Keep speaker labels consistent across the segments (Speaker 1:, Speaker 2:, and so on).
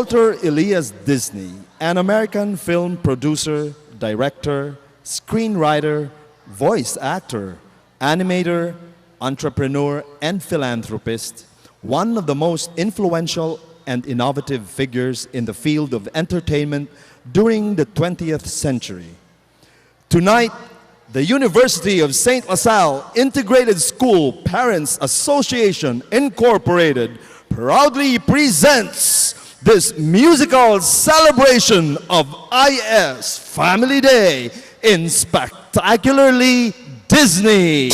Speaker 1: Walter Elias Disney, an American film producer, director, screenwriter, voice actor, animator, entrepreneur, and philanthropist, one of the most influential and innovative figures in the field of entertainment during the 20th century. Tonight, the University of St. LaSalle Integrated School Parents Association Incorporated proudly presents this musical celebration of IS Family Day in Spectacularly Disney.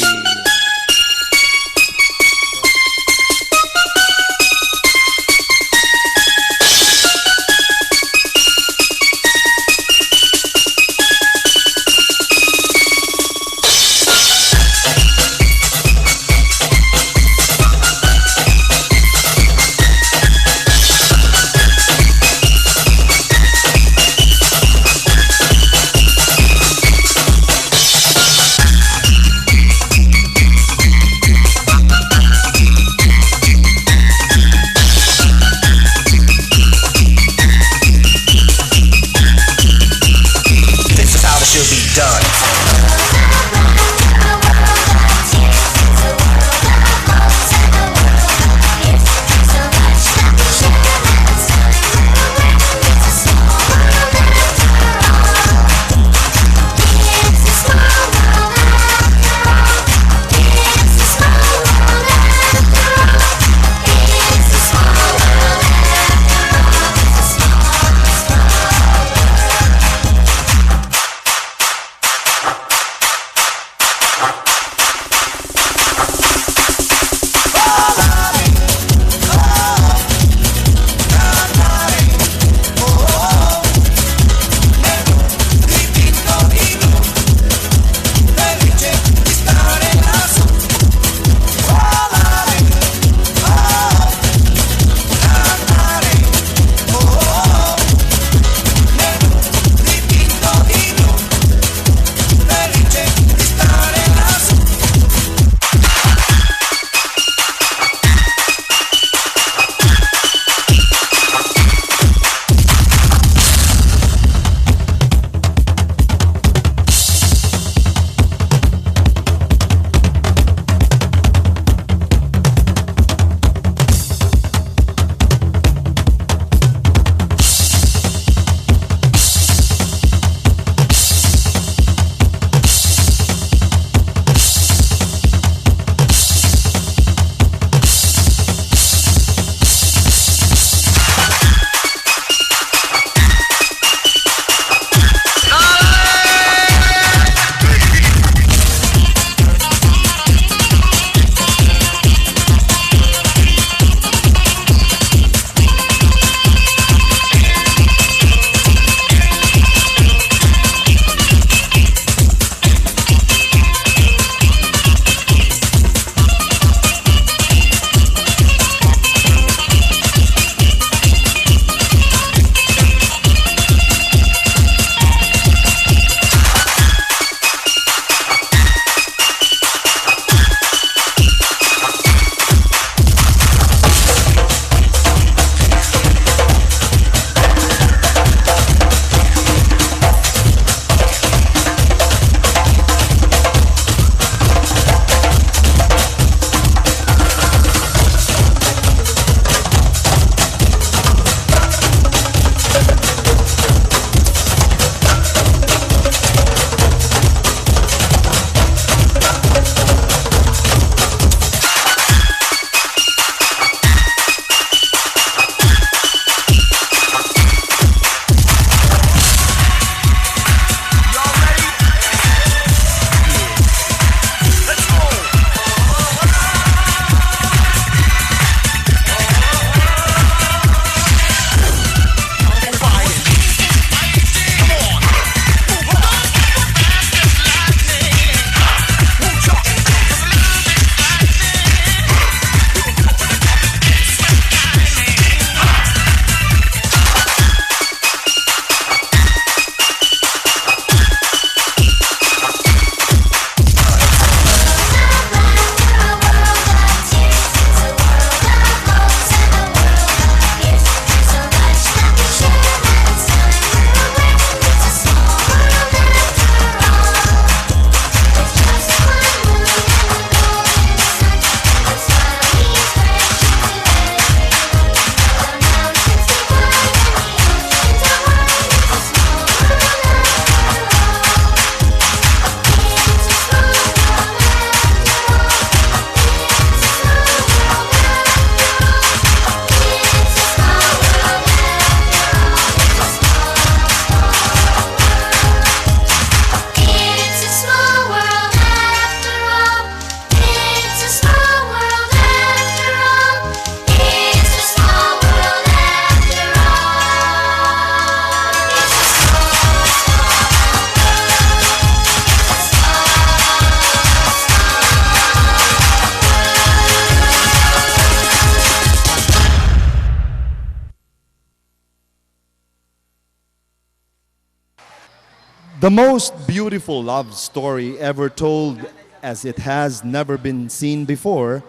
Speaker 1: The most beautiful love story ever told, as it has never been seen before,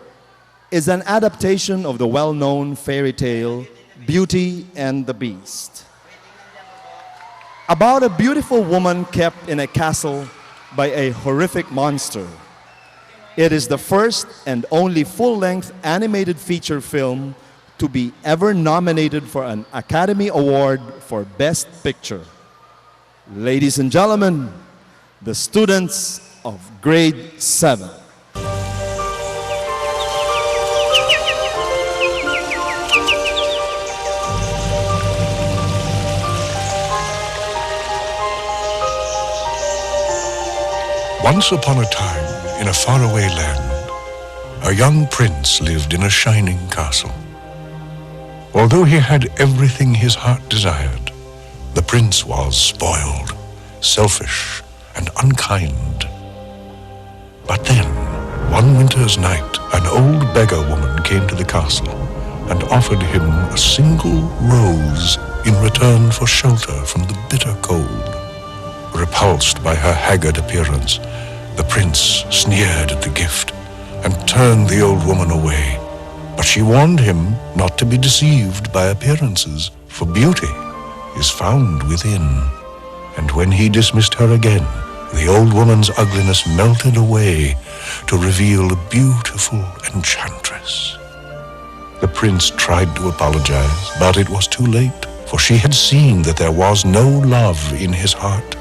Speaker 1: is an adaptation of the well-known fairy tale Beauty and the Beast. About a beautiful woman kept in a castle by a horrific monster. It is the first and only full-length animated feature film to be ever nominated for an Academy Award for Best Picture. Ladies and gentlemen, the students of Grade 7.
Speaker 2: Once upon a time, in a faraway land, a young prince lived in a shining castle. Although he had everything his heart desired, the prince was spoiled, selfish, and unkind. But then, one winter's night, an old beggar woman came to the castle and offered him a single rose in return for shelter from the bitter cold. Repulsed by her haggard appearance, the prince sneered at the gift and turned the old woman away. But she warned him not to be deceived by appearances, for beauty is found within. And when he dismissed her again, the old woman's ugliness melted away to reveal a beautiful enchantress. The prince tried to apologize, but it was too late, for she had seen that there was no love in his heart.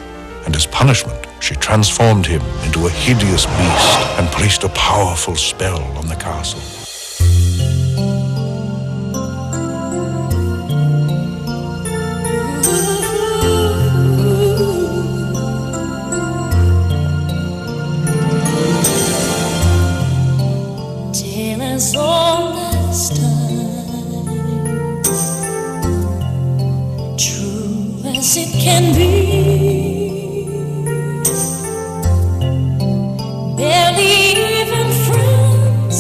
Speaker 2: And as punishment, she transformed him into a hideous beast and placed a powerful spell on the castle.
Speaker 3: Tale as old as time, true as it can be. Barely even friends,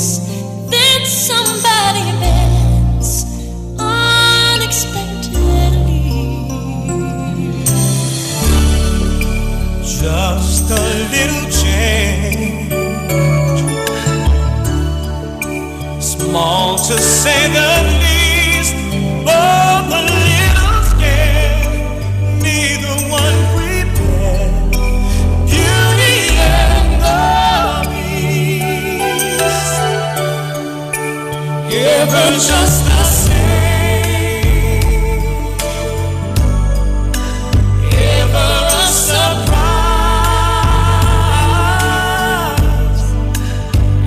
Speaker 3: then somebody bends unexpectedly.
Speaker 4: Just a little change, small to say the least, both a little scared, neither one prepared. Beauty and the Beast, ever just the same, ever a surprise,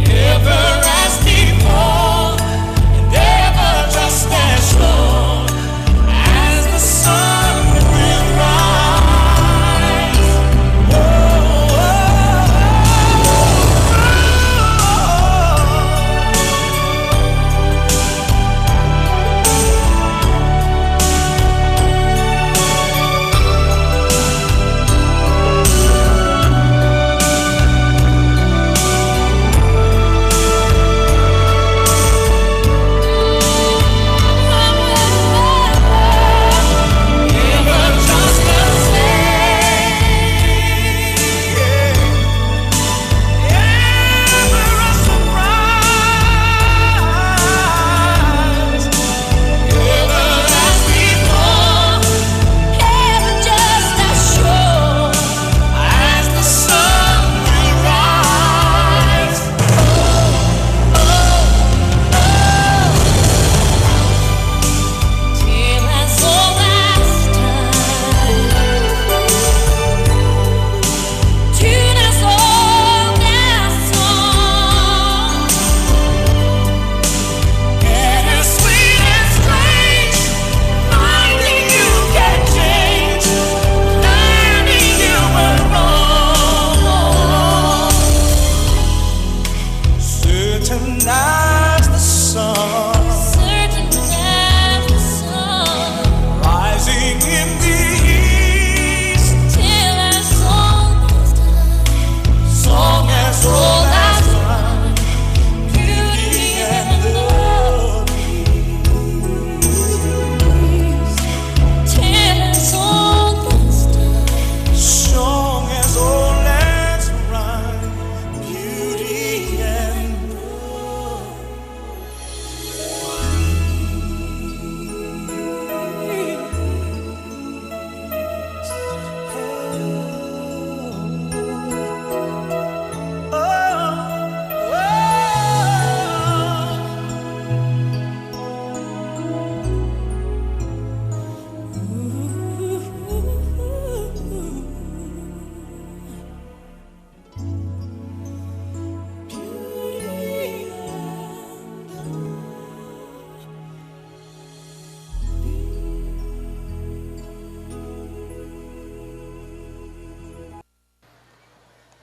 Speaker 4: ever as before, and ever just as sure as the sun will rise.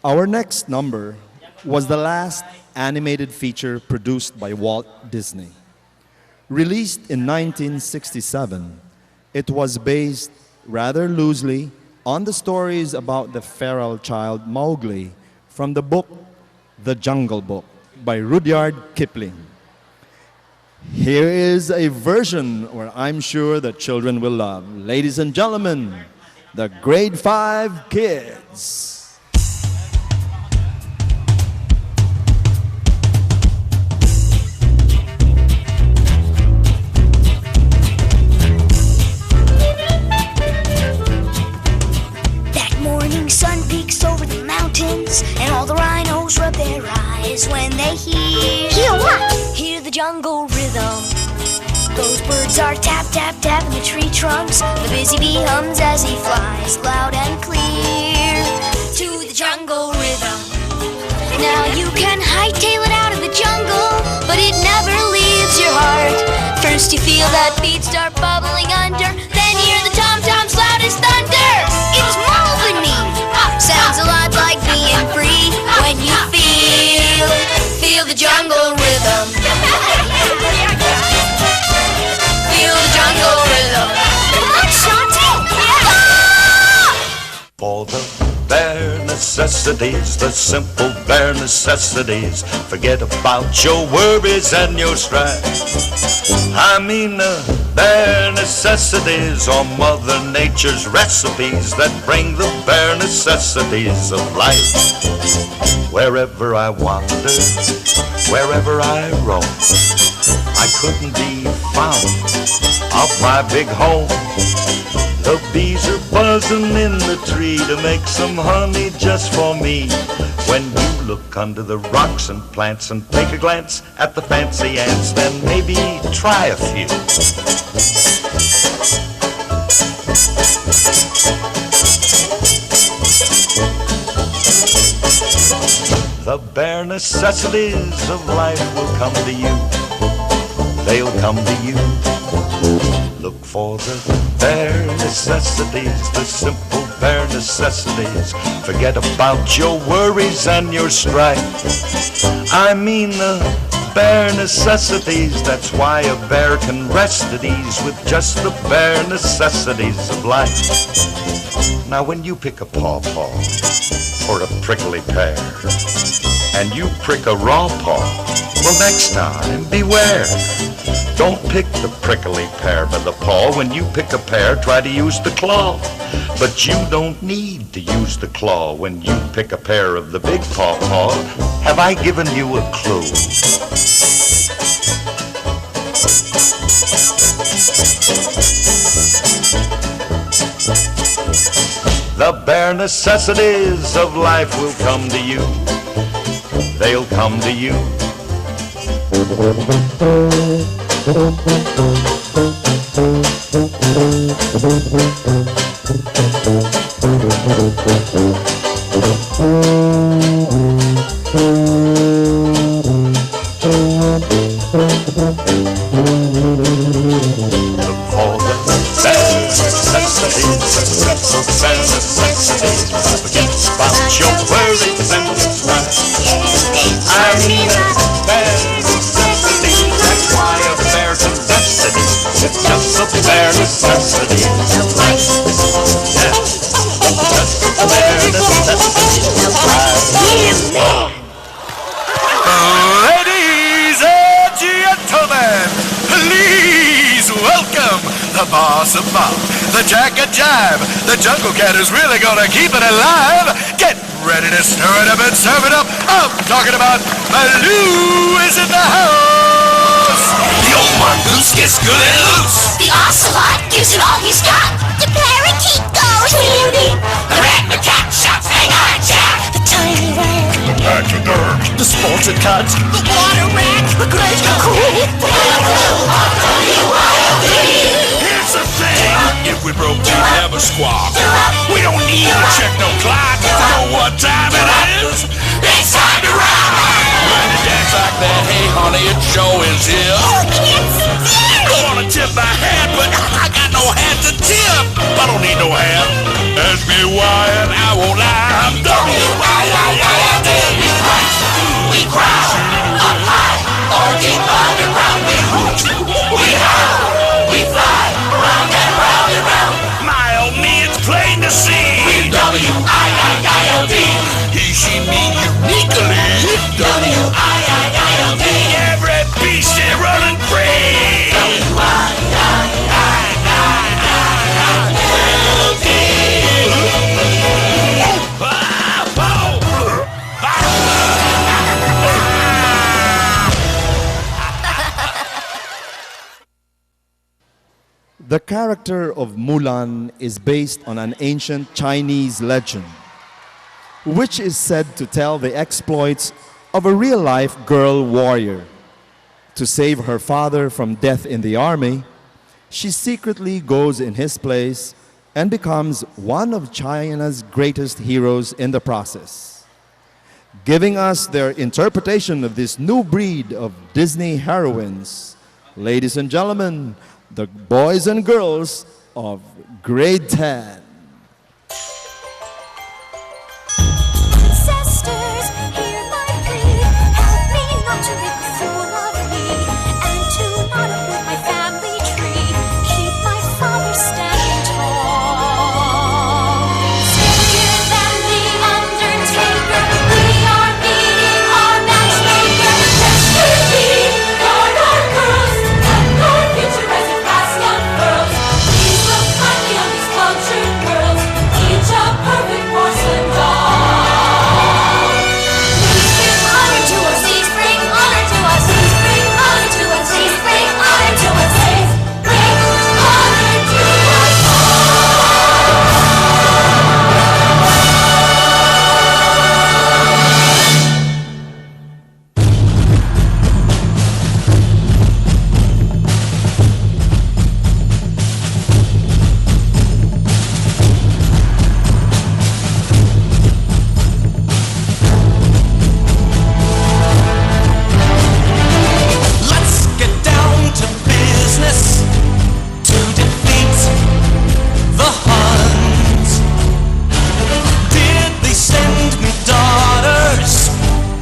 Speaker 1: Our next number was the last animated feature produced by Walt Disney. Released in 1967, it was based rather loosely on the stories about the feral child Mowgli from the book The Jungle Book by Rudyard Kipling. Here is a version where I'm sure that children will love. Ladies and gentlemen, the Grade 5 Kids.
Speaker 5: That morning sun peeks over the mountains, and all the rhinos rub their eyes when they hear what? Hear the jungle rhythm. Those birds are tap, tap, tapping the tree trunks. The busy bee hums as he flies loud and clear to the jungle rhythm. Now you can hightail it out of the jungle, but it never leaves your heart. First you feel that beat start bubbling under, then hear the tom-toms loud as thunder. It's moving me, sounds a lot like being free when you feel the jungle rhythm. Feel the jungle rhythm.
Speaker 6: For the bare necessities, the simple bare necessities. Forget about your worries and your strife. I mean the bare necessities are Mother Nature's recipes that bring the bare necessities of life. Wherever I wander, wherever I roam, I couldn't be found off my big home. The bees are buzzing in the tree to make some honey just for me. When you look under the rocks and plants and take a glance at the fancy ants, then maybe try a few. The bare necessities of life will come to you. They'll come to you. Look for the bare necessities, the simple bare necessities. Forget about your worries and your strife. I mean the bare necessities. That's why a bear can rest at ease with just the bare necessities of life. Now when you pick a pawpaw or a prickly pear, and you prick a raw paw, well, next time beware. Don't pick the prickly pear by the paw. When you pick a pear, try to use the claw. But you don't need to use the claw when you pick a pear of the big pawpaw. Have I given you a clue? The bare necessities of life will come to you. They'll come to you. Forget about your worries and your strife. I mean bare necessities. That's why a bare necessity. It's just a bare necessity of life. Yeah, just a bare necessity of life.
Speaker 7: Ladies and gentlemen, please welcome the boss of Bob, the Jack and Jive. The Jungle Cat is really gonna keep it alive. Get ready to stir it up and serve it up. I'm talking about Baloo is in the house. The old mongoose gets good and loose.
Speaker 5: The ocelot gives it all he's got. The parakeet goes beauty.
Speaker 7: The rat and the cat shouts, hang on, Jack.
Speaker 5: The tiny rat.
Speaker 7: The pachyderm. The sported cat.
Speaker 5: The water rat. The great cool.
Speaker 7: Here's the thing, if we broke, we'd never squawk. We don't need to check no clock to know what time it is. It's time to rock. When you dance like that, hey honey, it sure is here.
Speaker 5: Oh, can't stand
Speaker 7: I wanna tip my hat, but I got no hat to tip. I don't need no hat. Ask me why and I won't lie. I'm W-Y-I-N.
Speaker 4: round and round. We hoot, we howl, we fly, round and round and round. My old me, it's plain to see. We W-I-I-I-L-D. He, she, me, uniquely. W-I-I-I-L-D. Every beast is running free.
Speaker 1: The character of Mulan is based on an ancient Chinese legend, which is said to tell the exploits of a real-life girl warrior. To save her father from death in the army, she secretly goes in his place and becomes one of China's greatest heroes in the process. Giving us their interpretation of this new breed of Disney heroines, ladies and gentlemen, the boys and girls of grade 10.
Speaker 5: Ancestors, hear my plea. Help me not to make a fool of me, and to not uproot my family tree. Keep my father standing tall. Bigger than the Undertaker, we are meeting our matchmaker. Destiny, guard our girls, and our future as it fast unfurls. Please look kindly on these cultured girls, each a perfect porcelain doll. Please bring honor to us, please bring honor to us, please bring honor to us, please bring honor to us, please bring honor to us.
Speaker 4: Let's get down to business to defeat the Huns. Did they send me daughters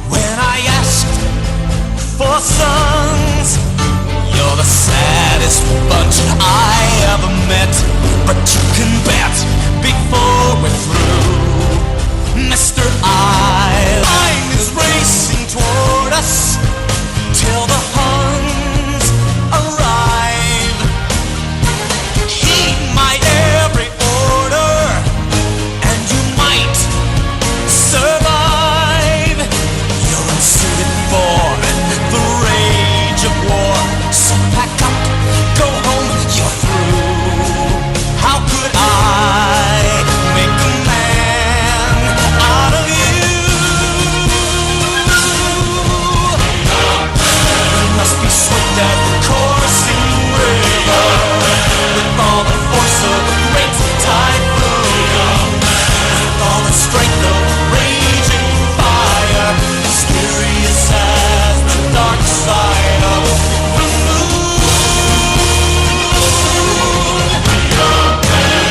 Speaker 4: when I asked for sons? You're the saddest bunch I ever met, but you can bet before we're through, Mr. Time is racing toward us till the Huns arrive. Heed my every order, and you might survive. You're unsuited for the rage of war, so pack up, go home, you're through. How could I make a man out of you? You must be swift as the coursing river, with all the force of a great typhoon, with all the strength of a raging fire, mysterious as the dark side of the moon.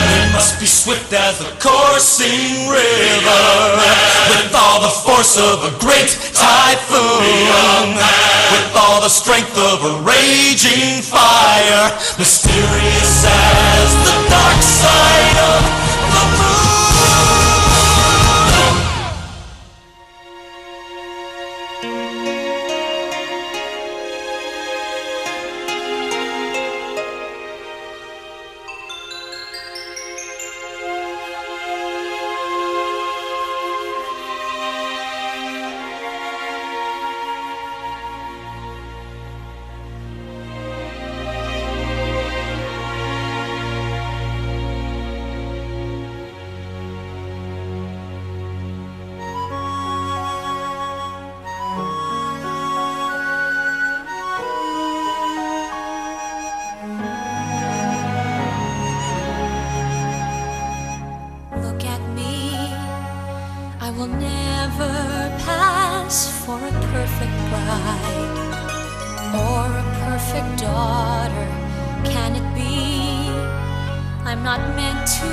Speaker 4: You must be swift as the coursing river, with all the force of a great typhoon, with all the strength of a raging fire, mysterious as the dark side of the moon.
Speaker 3: Look at me, I will never pass for a perfect bride or a perfect daughter. Can it be? I'm not meant to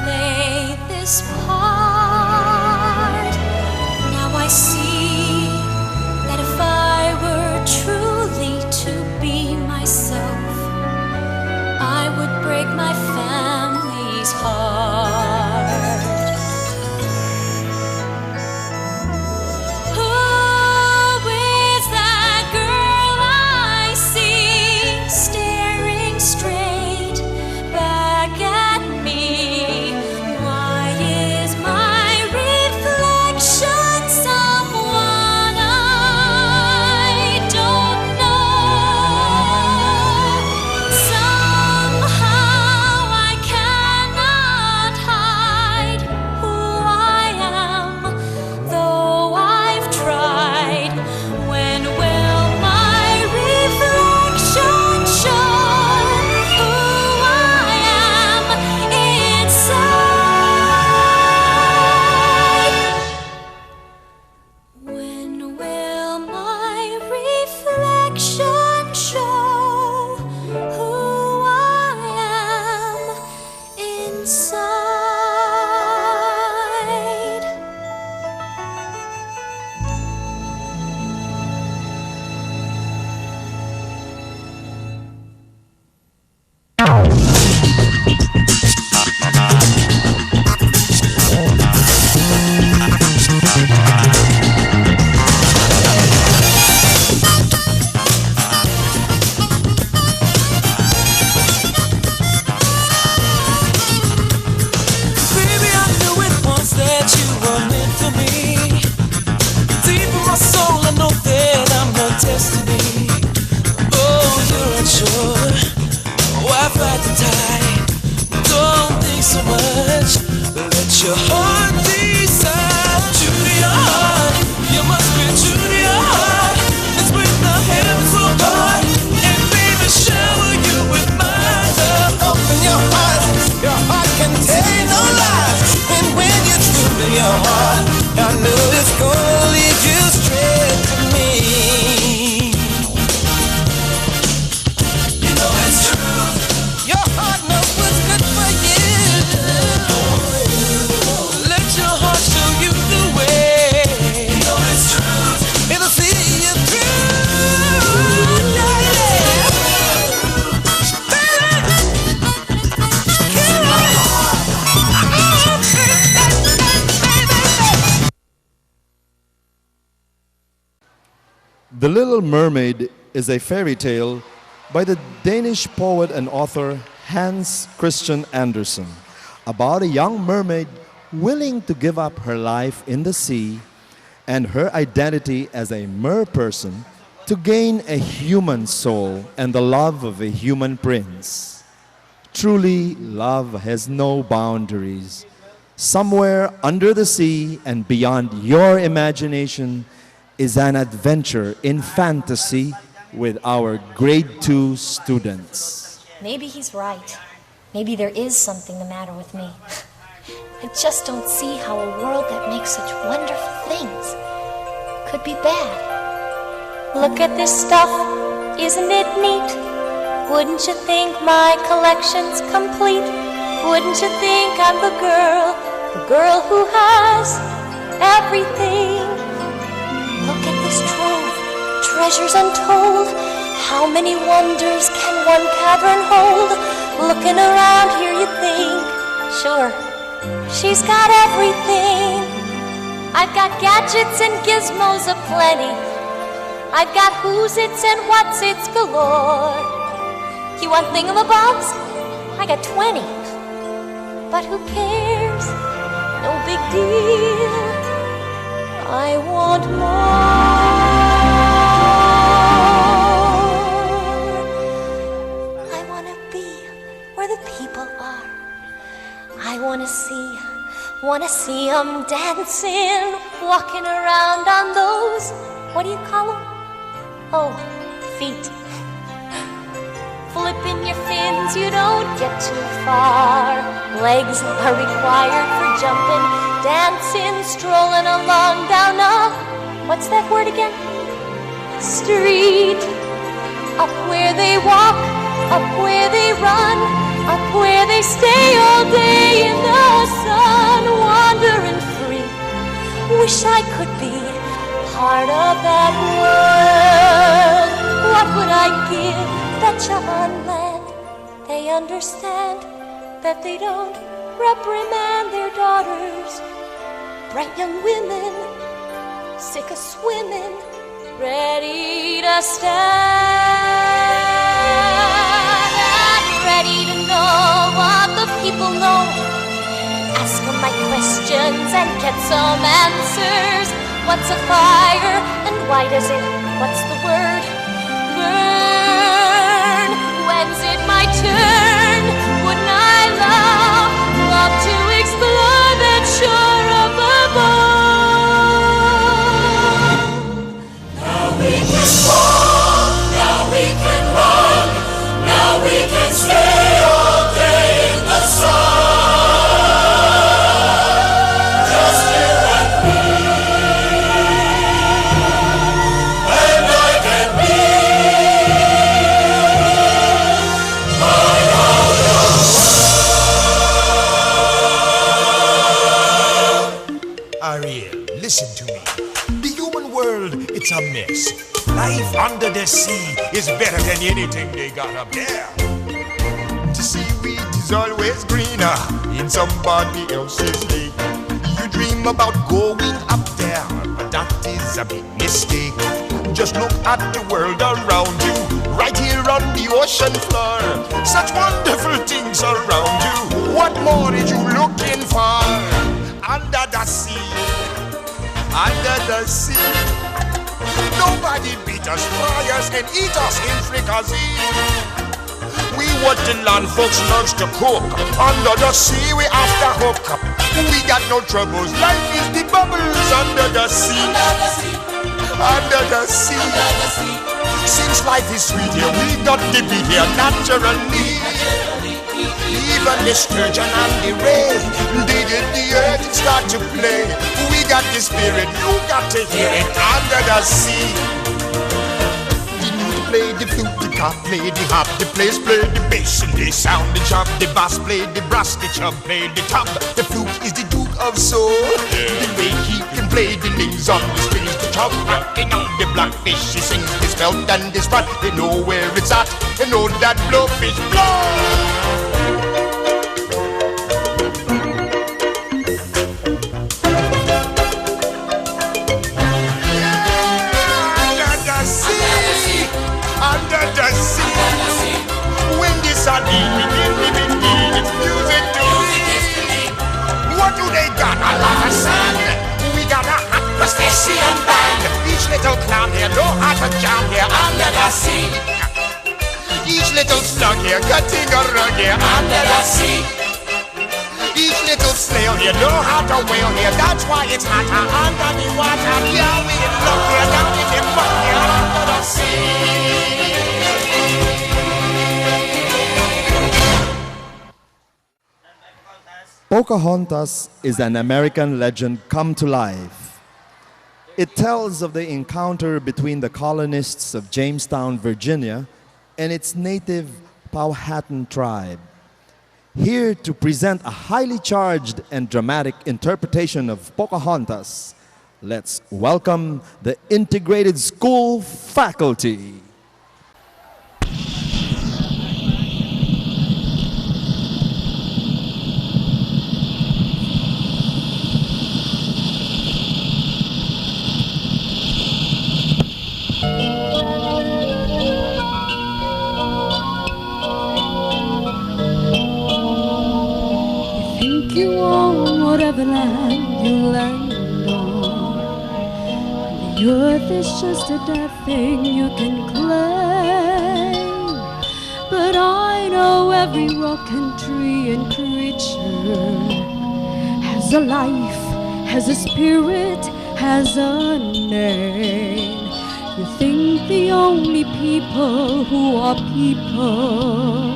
Speaker 3: play this part. Now I see that if I were truly my family's heart. Who is that girl I see staring straight back at me? Why is my reflection someone I don't know? Somehow I cannot hide who I am, though I've tried. When will my reflection show who I am inside? When will my reflection show who I am inside?
Speaker 4: Baby, I knew it once that you were meant for me. Deep in my soul, I know that I'm her destiny. Oh, you're unsure. Why fight the tide? Don't think so much. Let your heart decide. True to your heart, you must be true to your heart. Let's bring the heavens apart and baby shower you with my love. Open your heart contain no lies. And when you're true to your heart, I know it's gonna lead you straight to me. You know it's true. Your heart knows what's good for you. Let your heart show you the way. You know it's true. It'll see you through. Yeah, yeah.
Speaker 1: The Little Mermaid is a fairy tale by the Danish poet and author Hans Christian Andersen about a young mermaid willing to give up her life in the sea and her identity as a merperson to gain a human soul and the love of a human prince. Truly, love has no boundaries. Somewhere under the sea and beyond your imagination is an adventure in fantasy with our grade 2 students.
Speaker 8: Maybe he's right. Maybe there is something the matter with me. I just don't see how a world that makes such wonderful things could be bad.
Speaker 3: Look at this stuff, isn't it neat? Wouldn't you think my collection's complete? Wouldn't you think I'm the girl who has everything? Look at this trove, treasures untold. How many wonders can one cavern hold? Looking around here you think, sure, she's got everything. I've got gadgets and gizmos aplenty. I've got who's its and what's its galore. You want thingamabobs? I got 20. But who cares? No big deal. I want more. I want to be where the people are. I want to see 'em dancing, walking around on those, what do you call 'em? Oh, feet. Flipping your fins, you don't get too far. Legs are required for jumping, dancing, strolling along down a, what's that word again? Street. Up where they walk, up where they run, up where they stay all day in the sun, wandering free. Wish I could be part of that world. What would I give? Betcha on land they they understand that they don't reprimand their daughters. Bright young women, sick of swimming, ready to stand and ready to know what the people know. Ask them my questions and get some answers. What's a fire and why does it, what's the word, burn? When's it my turn? Wouldn't I love to explore that shore of above?
Speaker 4: Now we can walk, now we can run, now we can stay all day in the sun. Just you and me, and I can be my outer world.
Speaker 9: Ariel, listen to me. The human world, it's a mess. Life under the sea is better than anything they got up there. The seaweed is always greener in somebody else's lake. You dream about going up there, but that is a big mistake. Just look at the world around you, right here on the ocean floor. Such wonderful things around you. What more are you looking for? Under the sea, under the sea. Nobody beat us, fry us, and eat us in fricassee. We what the land folks loves to cook. Under the sea we have to hook up. We got no troubles. Life is the bubbles under the sea. Under the sea. Since life is sweet here, we got to be here naturally. Even the sturgeon and the ray, they did the earth and start to play. We got the spirit, you got to hear it under the sea. The lute play the flute, the cop play the harp, the players play the bass and they sound the chop. The bass play the brass, the chub play the top. The flute is the duke of soul. The way he can play the names on the strings, the chop rocking on the blackfish. He sings this belt and this spot. They know where it's at. They know that blowfish blow. Under the sea, when the sun it's music to me. What do they got? A lot of sand. We got a hot crustacean band. Each little clown here know how to jam here under the sea. Each little slug here cutting a rug here under the sea. Each little snail here know how to whale here. That's why it's hotter under the water. Yeah, we in love here down in the mud here under the sea.
Speaker 1: Pocahontas is an American legend come to life. It tells of the encounter between the colonists of Jamestown, Virginia, and its native Powhatan tribe. Here to present a highly charged and dramatic interpretation of Pocahontas, let's welcome the integrated school faculty.
Speaker 10: You own whatever land you land on. The earth is just a dead thing you can claim. But I know every rock and tree and creature has a life, has a spirit, has a name. You think the only people who are people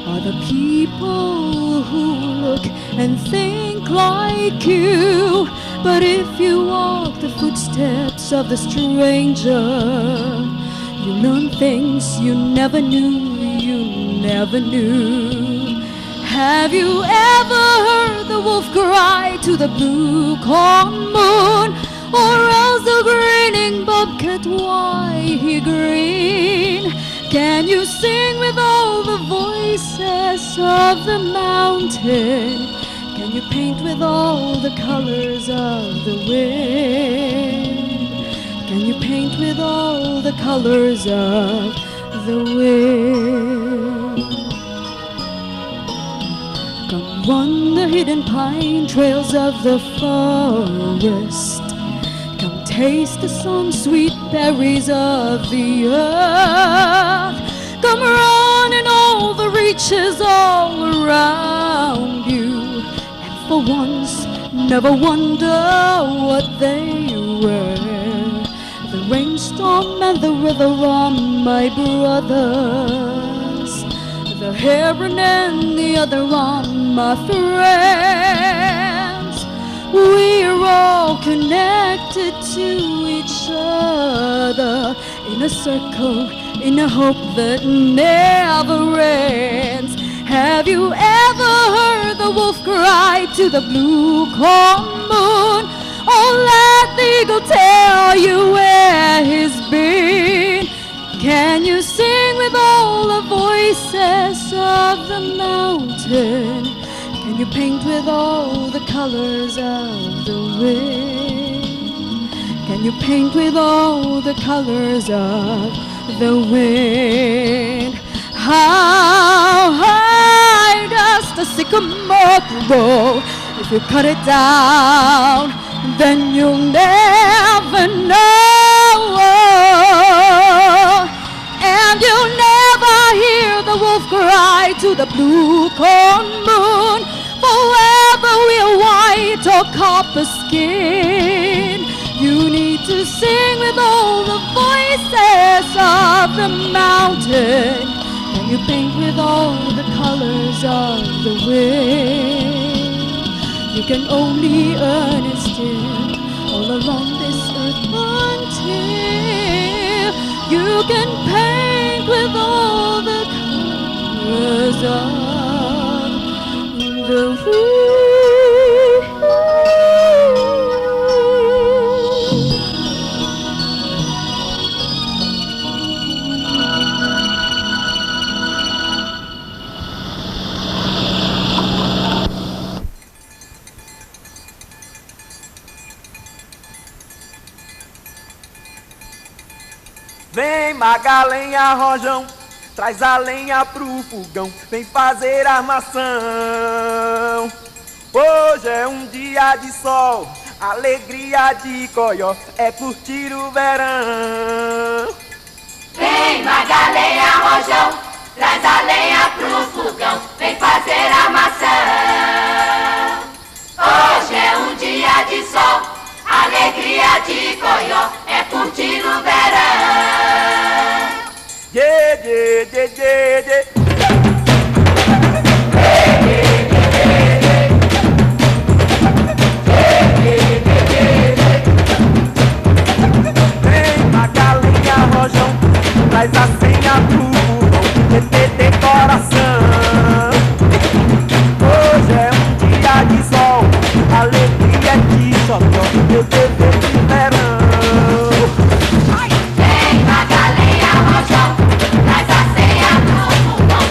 Speaker 10: are the people who look and think like you. But if you walk the footsteps of the stranger, you learn things you never knew, you never knew. Have you ever heard the wolf cry to the blue corn moon? Or else the grinning bobcat, why he green? Can you sing with all the voices of the mountain? Can you paint with all the colors of the wind? Can you paint with all the colors of the wind? Come run the hidden pine trails of the forest. Come taste the song-sweet berries of the earth. Come run in all the reaches all around you. And for once, never wonder what they were. The rainstorm and the river are my brothers. The heron and the other are my friends. We're all connected to each other in a circle, in a hope that never ends. Have you ever heard the wolf cry to the blue corn moon? Oh, let the eagle tell you where he's been. Can you sing with all the voices of the mountain? Can you paint with all the colors of the wind? Can you paint with all the colors of the wind? How high does the sycamore grow? If you cut it down, then you'll never know. And you'll never hear the wolf cry to the blue corn moon. For whether we're white or copper skin, you need to sing with all the voices of the mountain. Can you paint with all the colors of the wind? You can only earn it still all along this earth until you can paint with all the colors of the wind.
Speaker 11: Vem magalenha, rojão, traz a lenha pro fogão, vem fazer armação. Hoje é um dia de sol, alegria de coió, é curtir o verão.
Speaker 12: Vem magalenha, rojão, traz a lenha pro fogão, vem fazer armação. Hoje é um dia de sol, alegria de coió, é curtir o verão.
Speaker 11: Yeah, yeah, yeah, yeah, yeah. Vem magalinha, rojão, traz a senha pro fogão, TT decoração. Hoje é um dia de sol, alegria de chocó, meu dever de verão.
Speaker 12: Vem magalenha, rojão, traz a senha pro fogão,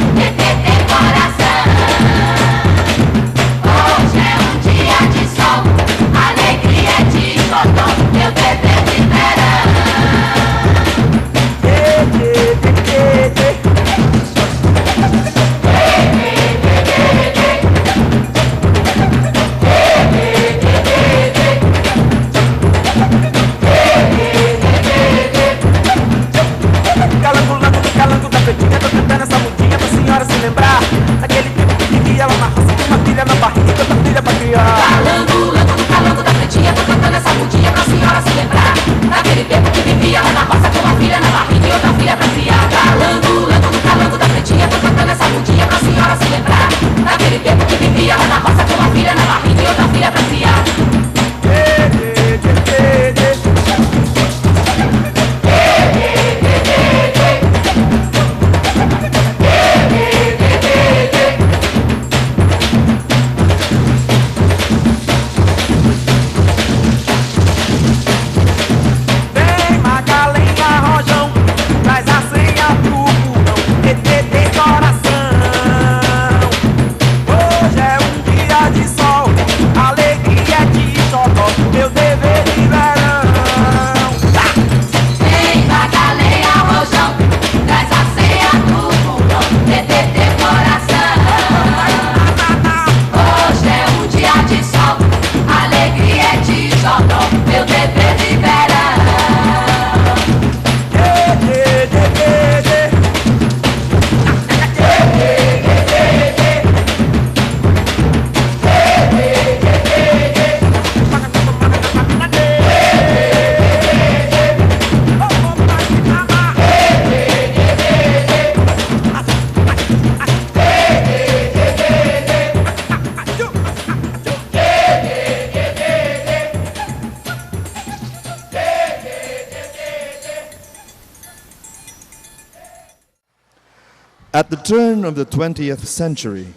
Speaker 1: At the turn of the 20th century,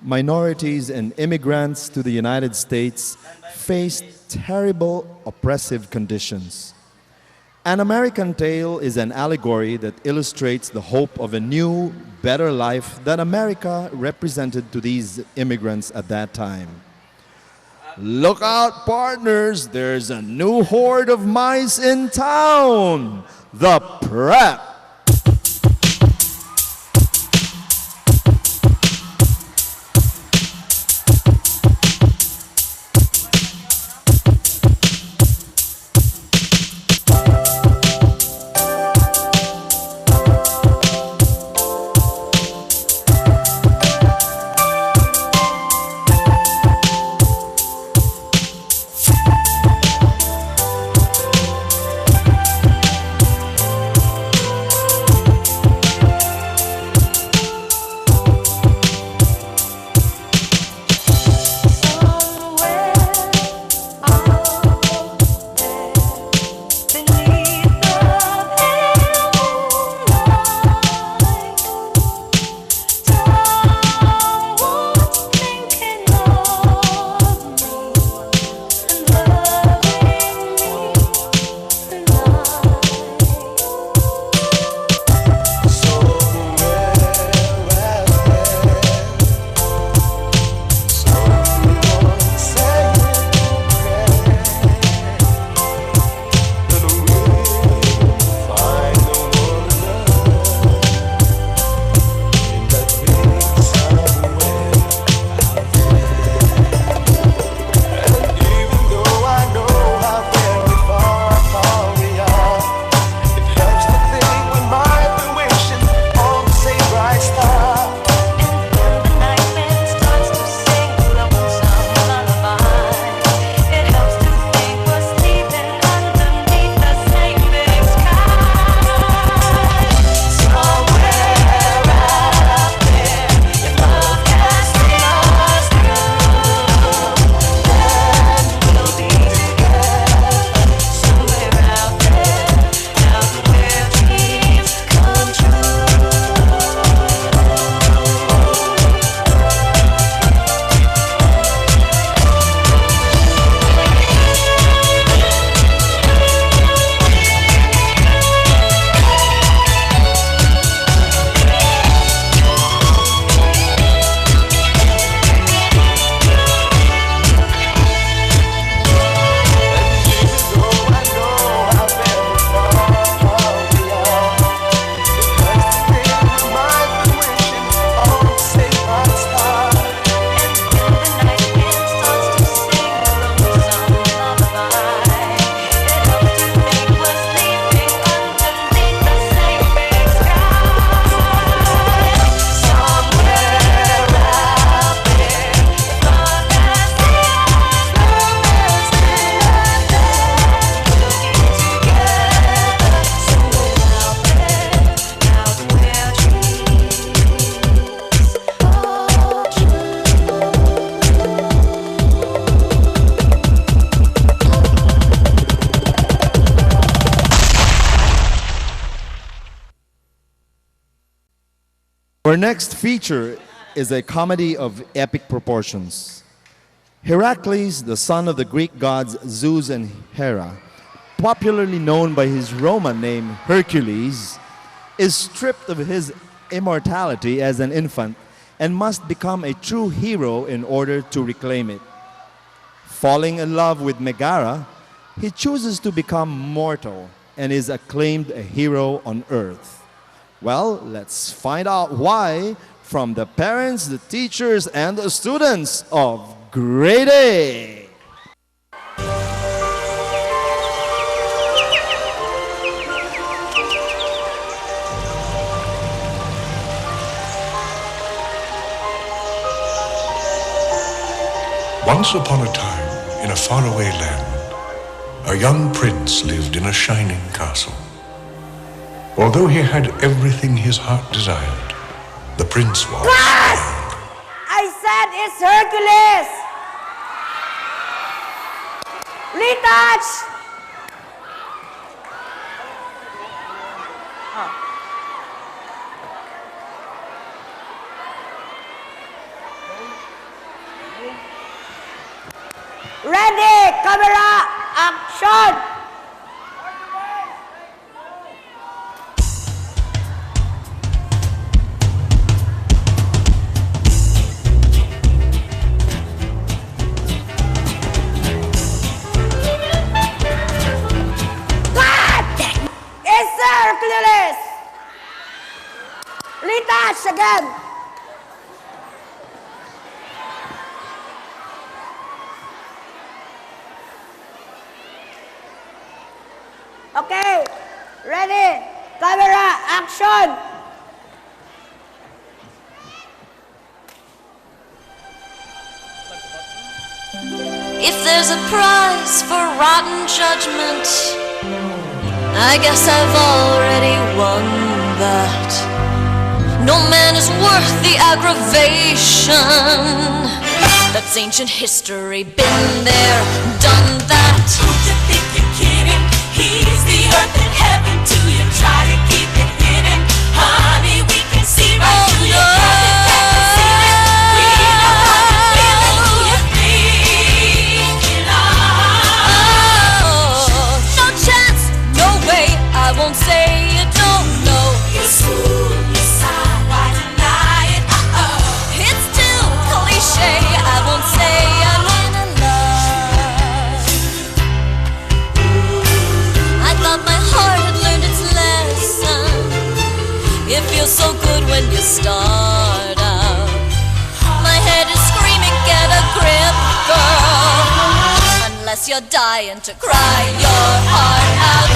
Speaker 1: minorities and immigrants to the United States faced terrible oppressive conditions. An American Tale is an allegory that illustrates the hope of a new, better life that America represented to these immigrants at that time. Look out, partners, there's a new horde of mice in town, the Prep. Our next feature is a comedy of epic proportions. Hercules, the son of the Greek gods Zeus and Hera, popularly known by his Roman name Hercules, is stripped of his immortality as an infant and must become a true hero in order to reclaim it. Falling in love with Megara, he chooses to become mortal and is acclaimed a hero on earth. Well, let's find out why from the parents, the teachers, and the students of Grade A.
Speaker 2: Once upon a time, in a faraway land, a young prince lived in a shining castle. Although he had everything his heart desired, the prince was...
Speaker 13: Class! I said it's Hercules! Retouch! Ready, camera, action! It's Hercules! Retouch again! Okay, ready, camera, action!
Speaker 3: If there's a prize for rotten judgment, I guess I've already won that. No man is worth the aggravation. That's ancient history, been there, done that.
Speaker 4: Who you think you're kidding? He's the earth and heaven to you. Try to keep it hidden, honey. We can see right through you. Can't conceal it. We know how to feel it. Who you thinking of?
Speaker 3: No chance, no way. I won't say you don't know.
Speaker 4: You fool, you sigh, why deny it?
Speaker 3: It's too cliche. I won't say I'm in love. I thought my heart had learned its lesson. It feels so good when you start out. My head is screaming, get a grip, girl. Unless you're dying to cry your heart out.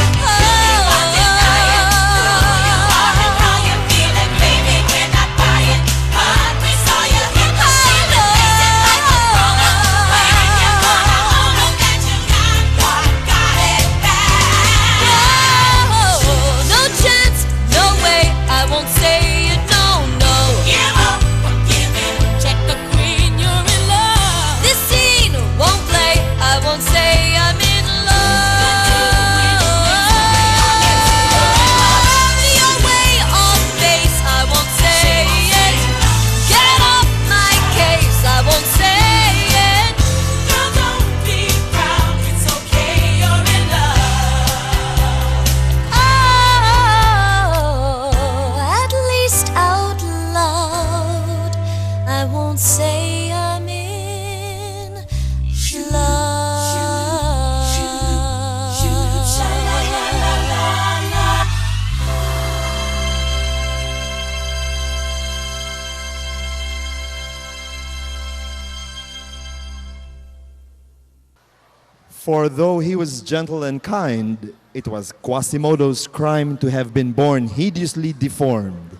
Speaker 1: For though he was gentle and kind, it was Quasimodo's crime to have been born hideously deformed.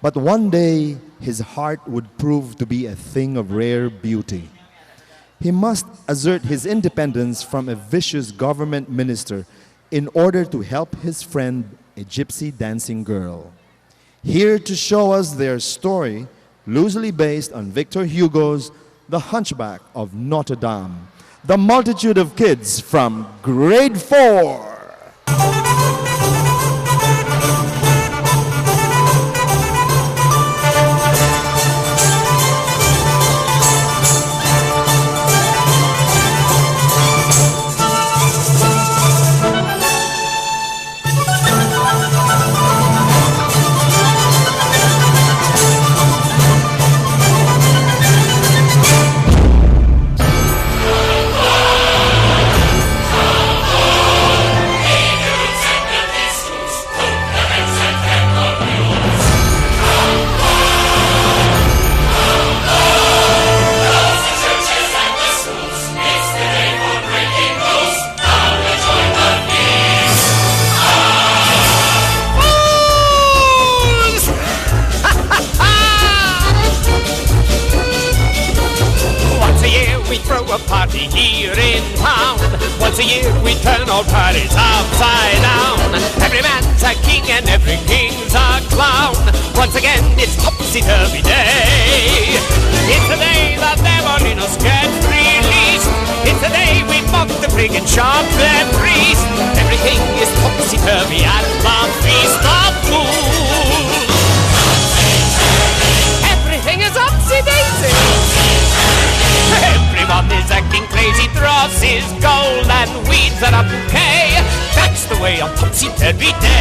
Speaker 1: But one day, his heart would prove to be a thing of rare beauty. He must assert his independence from a vicious government minister in order to help his friend, a gypsy dancing girl. Here to show us their story, loosely based on Victor Hugo's The Hunchback of Notre Dame, the multitude of kids from grade 4.
Speaker 14: Once a year we turn all parties upside down. Every man's a king and every king's a clown. Once again it's topsy-turvy day. It's the day that Devoninos get released. It's the day we mock the prig and chop their priest. Everything is topsy-turvy at the feast of fools. Everything is upsy-daisy. Everyone is acting crazy, throw away on topsy-turvy day.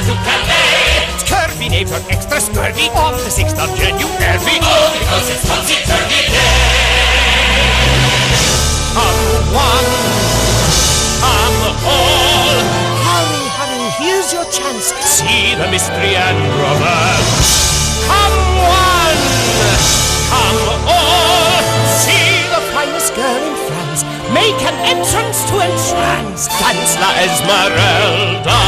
Speaker 14: It's Curvy-nator, extra scurvy on the 6th of January. Oh, because it's topsy-turvy day. Come one, come all. Hurry, hurry, here's your chance. See the mystery and romance. Come one, come all. See the finest girl in France. Make an entrance to entrance. Dance la Esmeralda.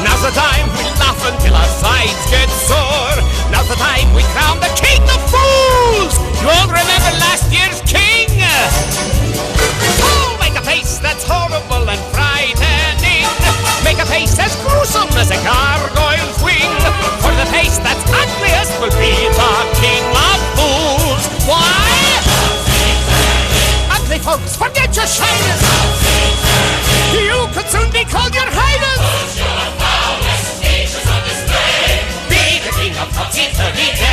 Speaker 14: Now's the time we laugh until our sides get sore. Now's the time we crown the king of fools. You all remember last year's king? Oh, make a face that's horrible and frightening. Make a face as gruesome as a gargoyle's wing. For the face that's ugliest will be the king of fools. Why? Ugly folks, forget your shyness. You could soon be called your highness. Be the king of topsy-turvy day.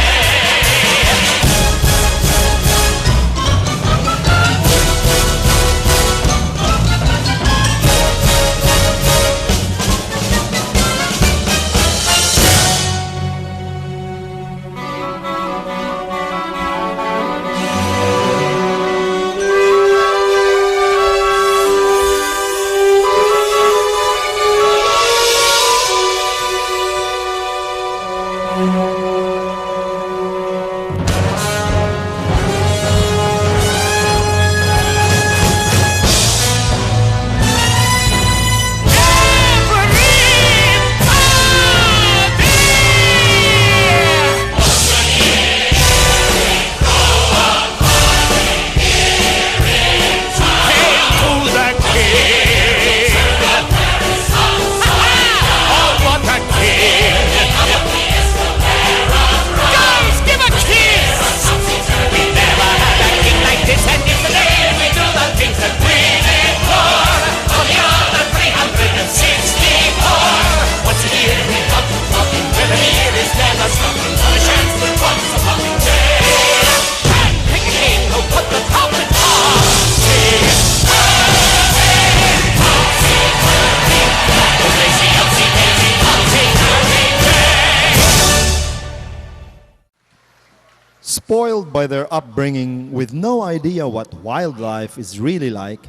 Speaker 1: Spoiled by their upbringing with no idea what wildlife is really like,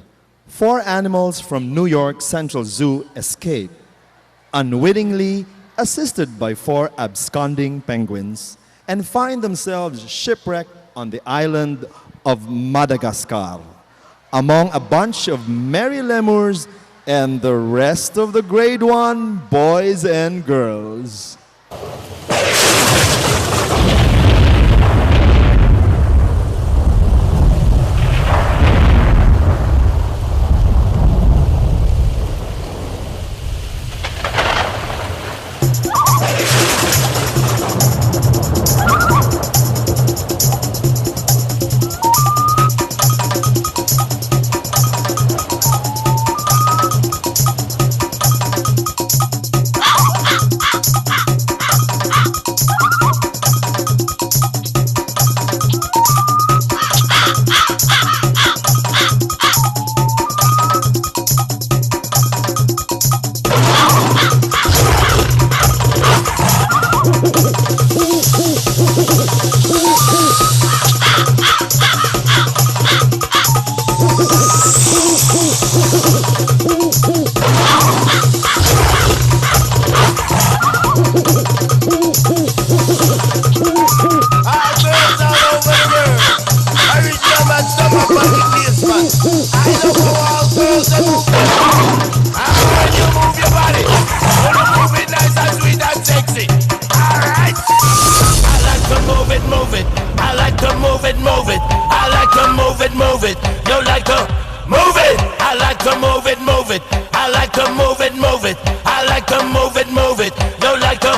Speaker 1: 4 animals from New York Central Zoo escape, unwittingly assisted by 4 absconding penguins, and find themselves shipwrecked on the island of Madagascar, among a bunch of merry lemurs and the rest of the grade 1 boys and girls.
Speaker 15: girls all over the world. Original man, stop up on the place, man. I love how all girls are moving. And when you move your body, you move it nice and sweet and sexy. Alright. I like to move it, move it. I like to move it, move it. I like to move it, move it. You like to move it. I like to move it, move it. I like to move it, move it. I like to move it, move it. You like to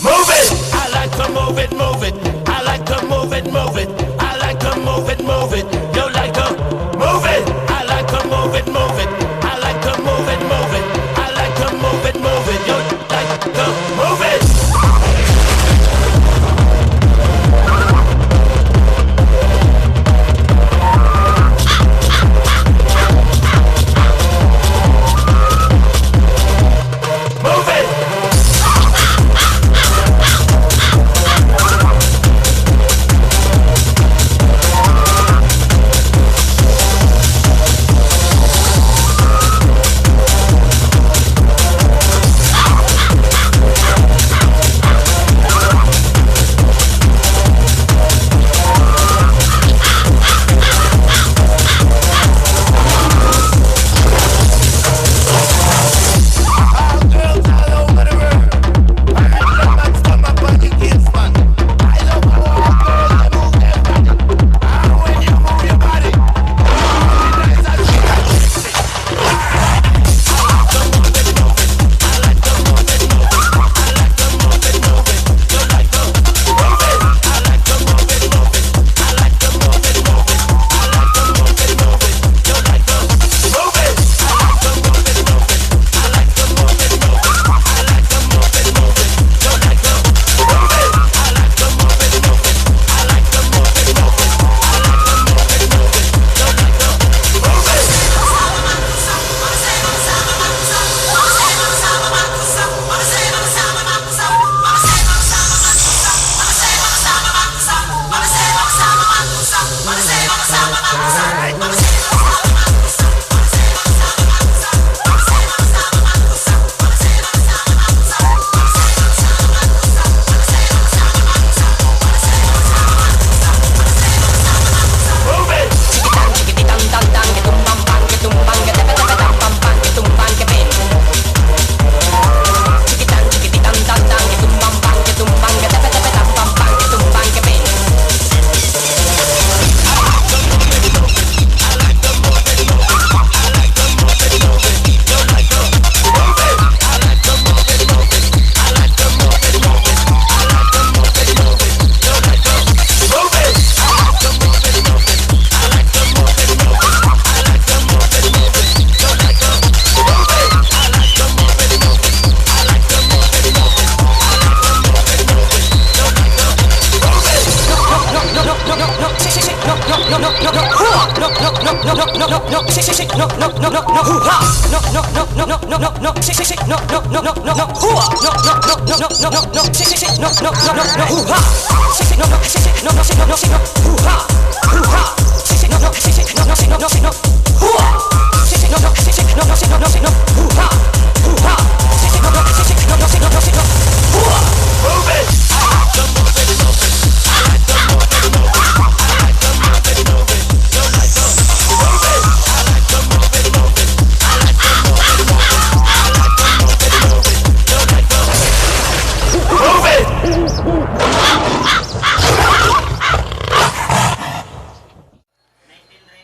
Speaker 15: move it. I like to move it, move it. I like to move it, move it. I like to move it, move it. You like to move it. I like to move it, move it. I like to move it, move it. I like to move it, move it. You like to move it.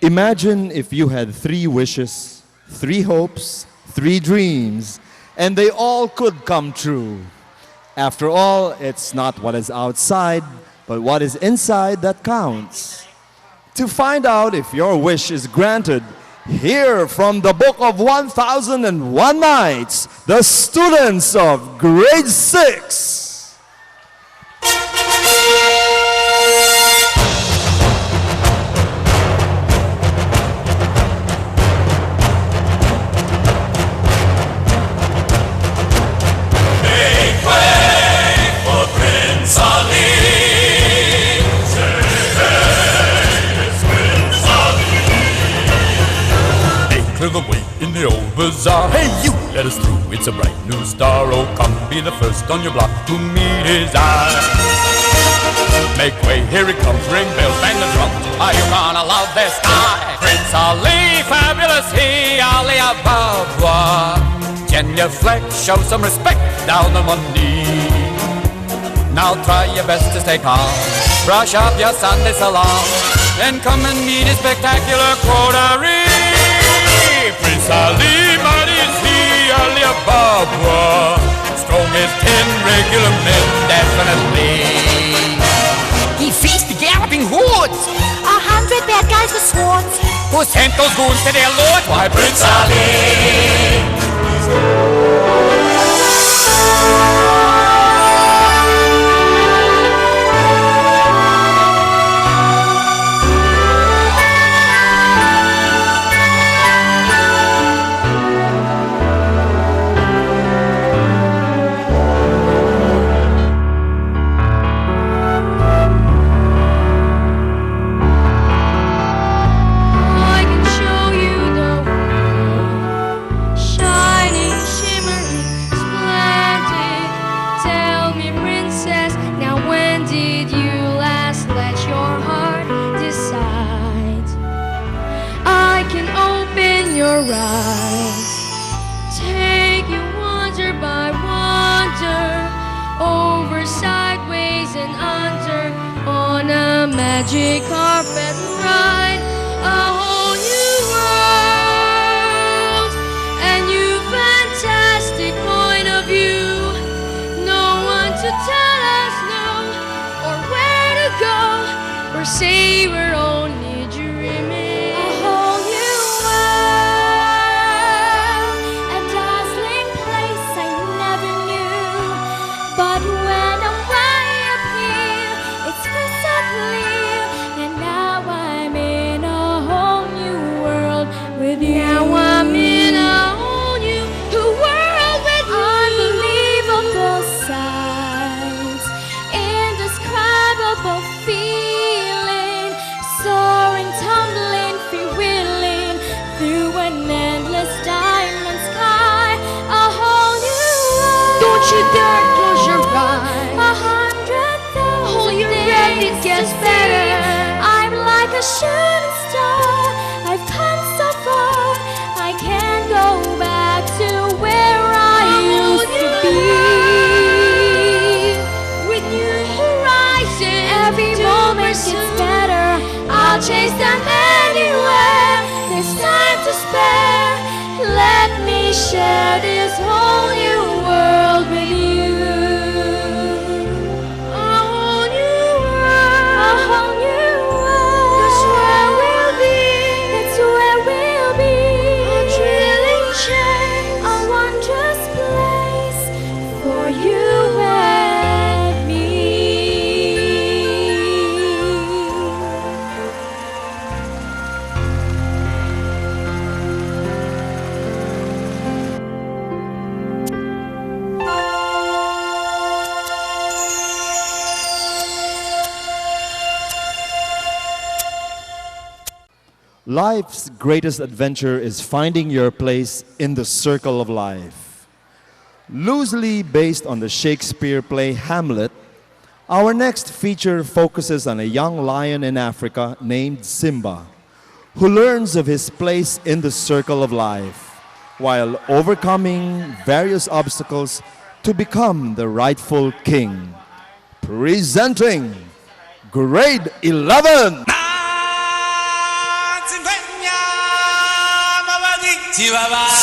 Speaker 1: Imagine if you had 3 wishes, 3 hopes, 3 dreams, and they all could come true. After all, it's not what is outside, but what is inside that counts. To find out if your wish is granted, hear from the Book of 1001 Nights, the students of grade 6.
Speaker 16: The weight in the over bazaar. Hey, you, let us through. It's a bright new star. Oh, come be the first on your block to meet his eye. Make way, here he comes. Ring bells, bang the drum. Are you gonna love this guy? Prince Ali, fabulous he, Ali Ababa. Genuflect, show some respect down on one knee. Now try your best to stay calm. Brush up your Sunday salon. Then come and meet his spectacular coterie. Prince Ali, mighty is he, Ali Ababa. Strong as 10 regular men, definitely.
Speaker 17: He faced the galloping hordes,
Speaker 5: 100 bad guys with swords.
Speaker 17: who sent those goons to their lord?
Speaker 16: Why, Prince Ali.
Speaker 10: Take you wonder by wonder, over, sideways, and under, on a magic carpet ride, a whole new world, a new fantastic point of view. No one to tell us no, or where to go, or say we're only dreaming. Now I'm in a whole new world with you.
Speaker 5: Unbelievable sights, indescribable feeling, soaring, tumbling, freewheeling through an endless diamond sky. A whole new world.
Speaker 10: Don't you dare close your eyes.
Speaker 5: 100,000
Speaker 10: Hold your breath, it gets better.
Speaker 5: I'm like a shooting star. I've come so far. I can't go back to where I used to be.
Speaker 10: With new horizons,
Speaker 5: Every moment gets better. I'll chase them anywhere. There's time to spare. Let me share this whole new world with you.
Speaker 10: a whole new world.
Speaker 5: A whole new world.
Speaker 10: That's where we'll be.
Speaker 5: That's where we'll be.
Speaker 10: A thrilling chase,
Speaker 5: A wondrous place for you and me.
Speaker 1: Life's greatest adventure is finding your place in the circle of life. Loosely based on the Shakespeare play Hamlet, our next feature focuses on a young lion in Africa named Simba, who learns of his place in the circle of life while overcoming various obstacles to become the rightful king. Presenting Grade 11!
Speaker 4: Chihuahua.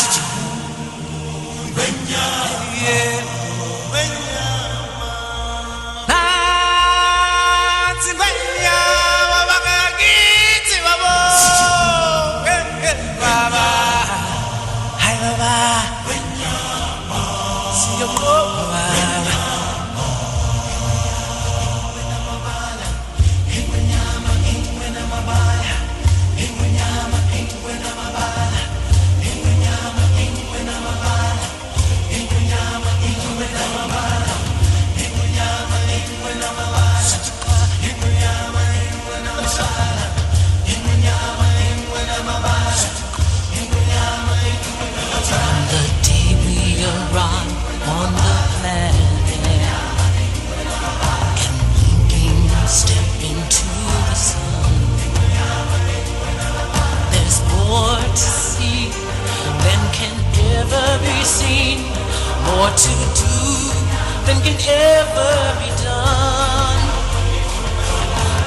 Speaker 4: than can ever be done.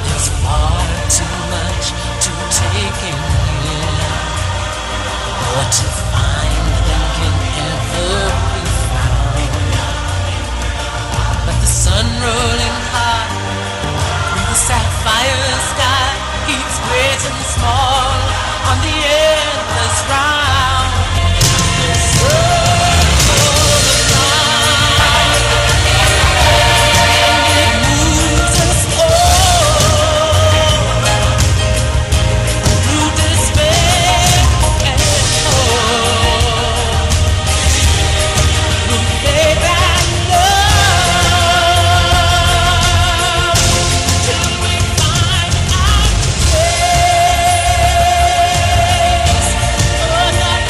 Speaker 4: There's far too much to take in here, more to find than can ever be found. But the sun rolling high through the sapphire sky keeps great and small on the endless round. The circle of life, and it moves us all through despair and hope, through faith and love, till we find our place. Oh, not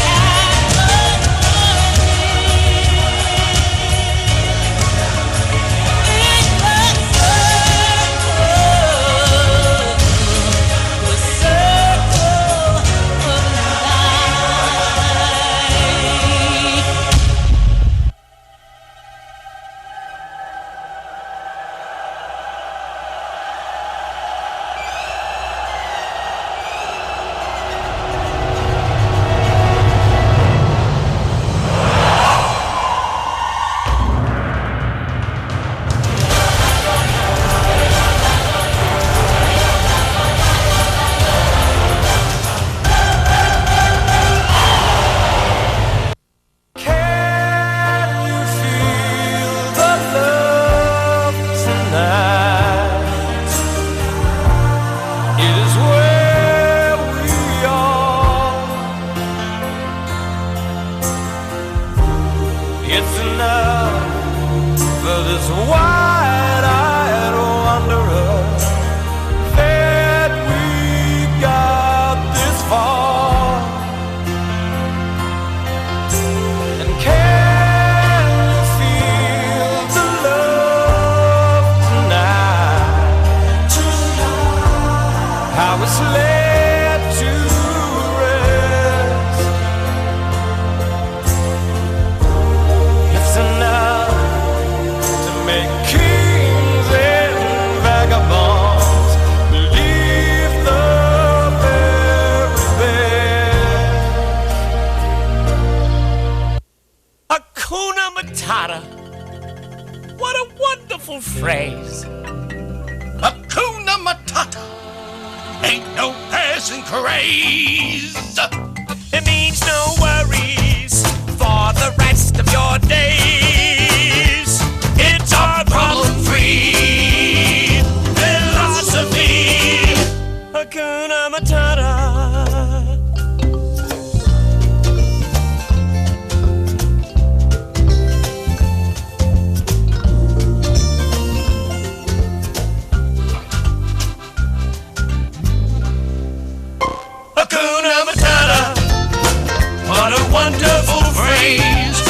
Speaker 4: what a wonderful phrase.
Speaker 7: Hakuna Matata ain't no passing craze.
Speaker 14: It means no worries for the rest of your days. It's our problem-free philosophy. Hakuna Matata.
Speaker 7: Hakuna Matata, what a wonderful phrase.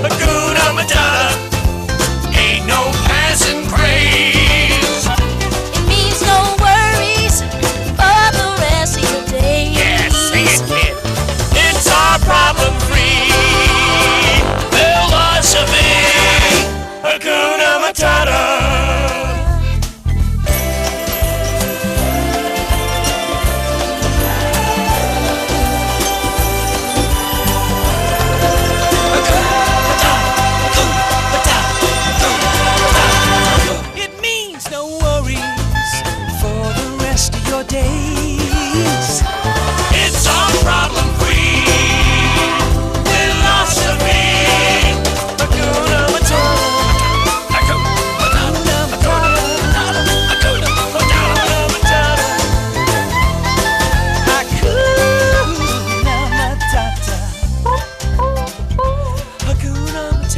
Speaker 7: Hakuna Matata, ain't no passing craze.
Speaker 3: It means no worries for the rest of your days.
Speaker 14: Yes, sing it, kid. It's our problem-free philosophy. Hakuna Matata.
Speaker 4: Days.
Speaker 14: It's our problem-free philosophy. Hakuna Matata. Hakuna Matata. Hakuna Matata.
Speaker 4: Hakuna Matata. Hakuna Matata.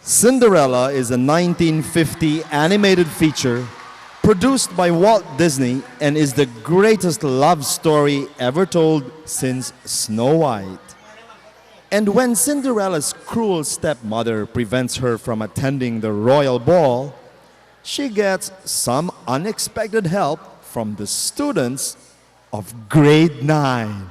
Speaker 1: Cinderella is a 1950 animated feature produced by Walt Disney and is the greatest love story ever told since Snow White. And when Cinderella's cruel stepmother prevents her from attending the royal ball, she gets some unexpected help from the students of grade 9.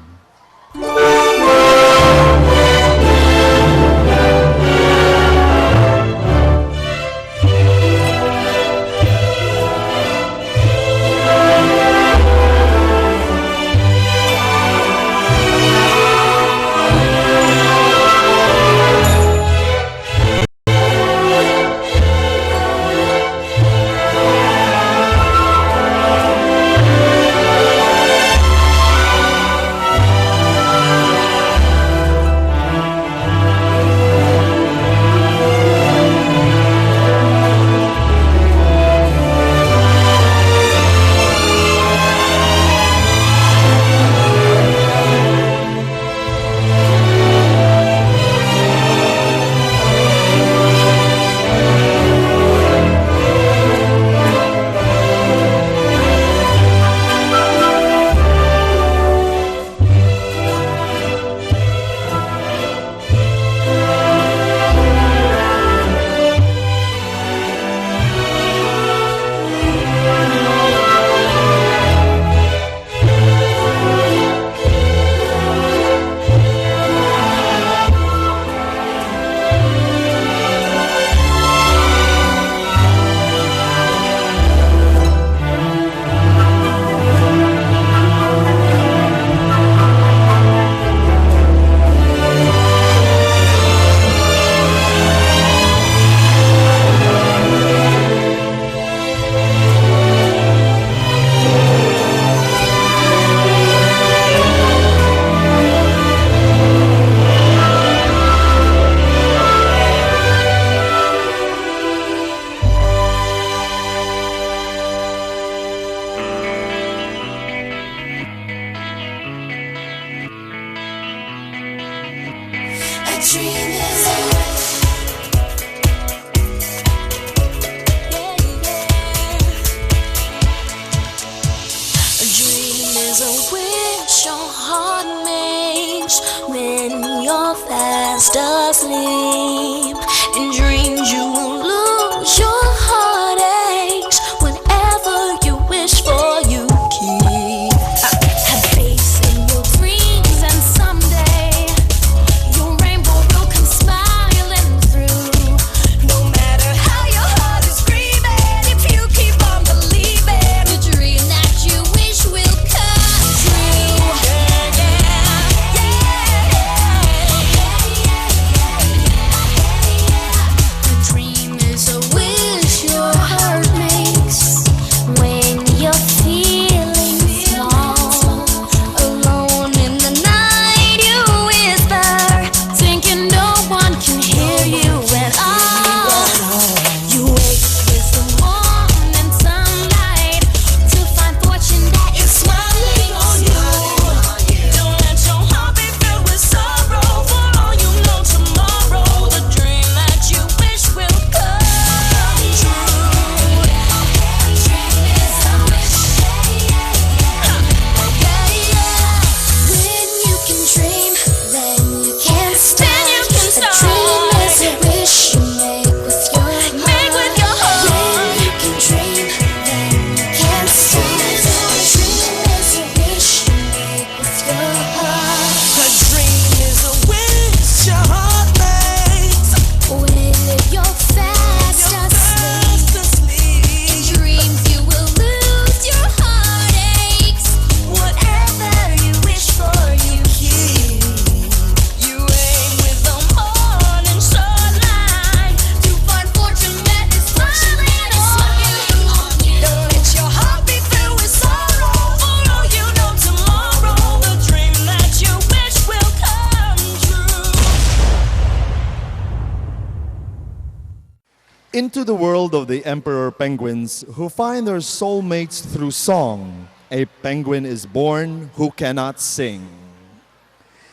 Speaker 1: Into the world of the emperor penguins who find their soulmates through song, a penguin is born who cannot sing.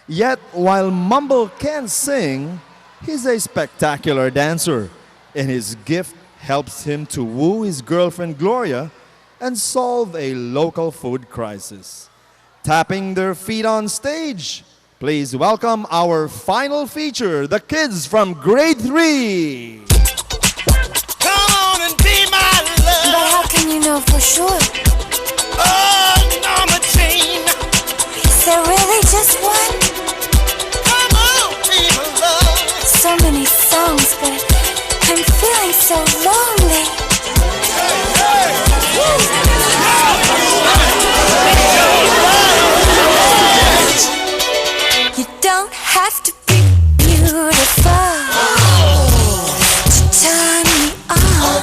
Speaker 1: Yet, while Mumble can sing, he's a spectacular dancer, and his gift helps him to woo his girlfriend Gloria and solve a local food crisis. Tapping their feet on stage, please welcome our final feature, the kids from grade 3.
Speaker 15: Come on and be my love.
Speaker 5: But how can you know for sure?
Speaker 15: Oh, Norma Jean.
Speaker 5: Is there really just one?
Speaker 15: Come on, be my love.
Speaker 5: So many songs, but I'm feeling so lonely. You don't have to be beautiful to turn me on.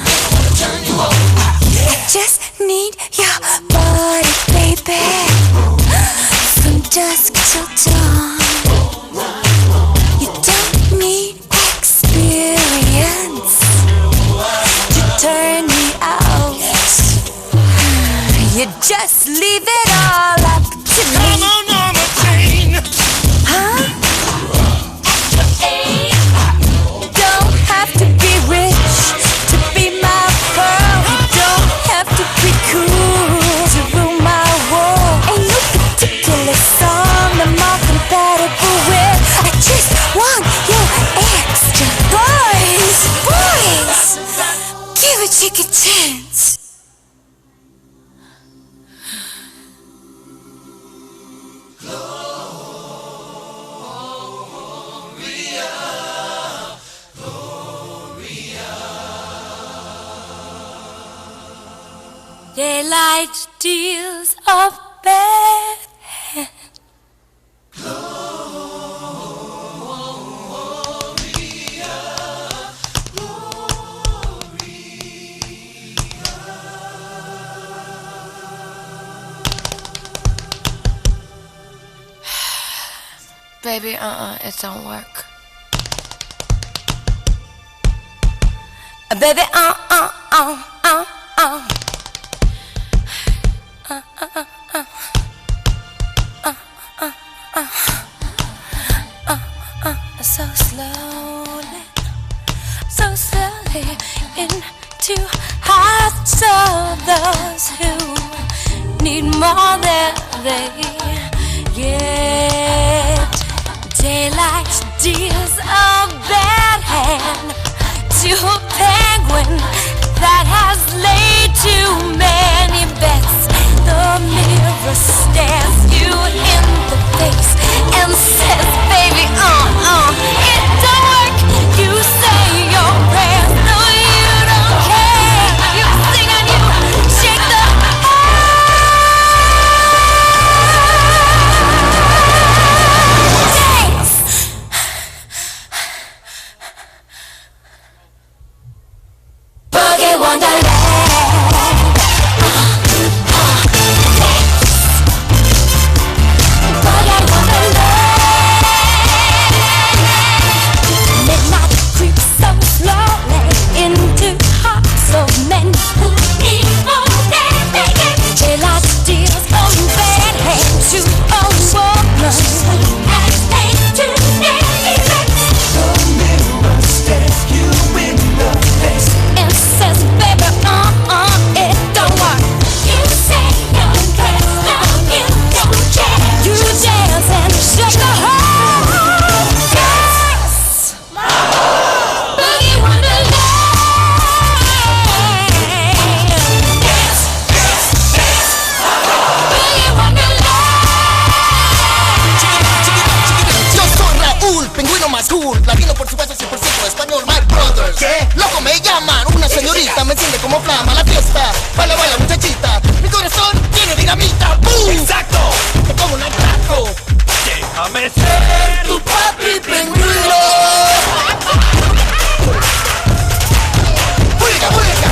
Speaker 5: I just need your body, baby, from dusk till dawn. You don't need experience to turn me out. You just leave it all up to me.
Speaker 15: Come on, Norma Jean.
Speaker 5: Huh? Don't have to be rich to be my pearl. You don't have to be cool to rule my world. Ain't no particular song I'm all compatible with. I just want your extra boys. Give a chick a chance. Daylight deals a bad hand.
Speaker 8: Baby, it don't work.
Speaker 5: Baby, so slowly into hearts of those who need more than they get. Daylight deals a bad hand to a penguin that has laid too many bets. The mirror stares you in the face and says, baby, it don't work. You say your prayers, no, you don't care. You sing and you shake the dance. Boogie Wonderland.
Speaker 15: Latino por supuesto 100% español, my brothers. ¿Qué? Loco me llaman, una señorita me enciende como flama la fiesta. Baila, baila muchachita, mi corazón tiene dinamita. ¡Boom! Exacto, te pongo un atraco. Déjame ser tu papi pingüino. ¡Vuelca, vuelca!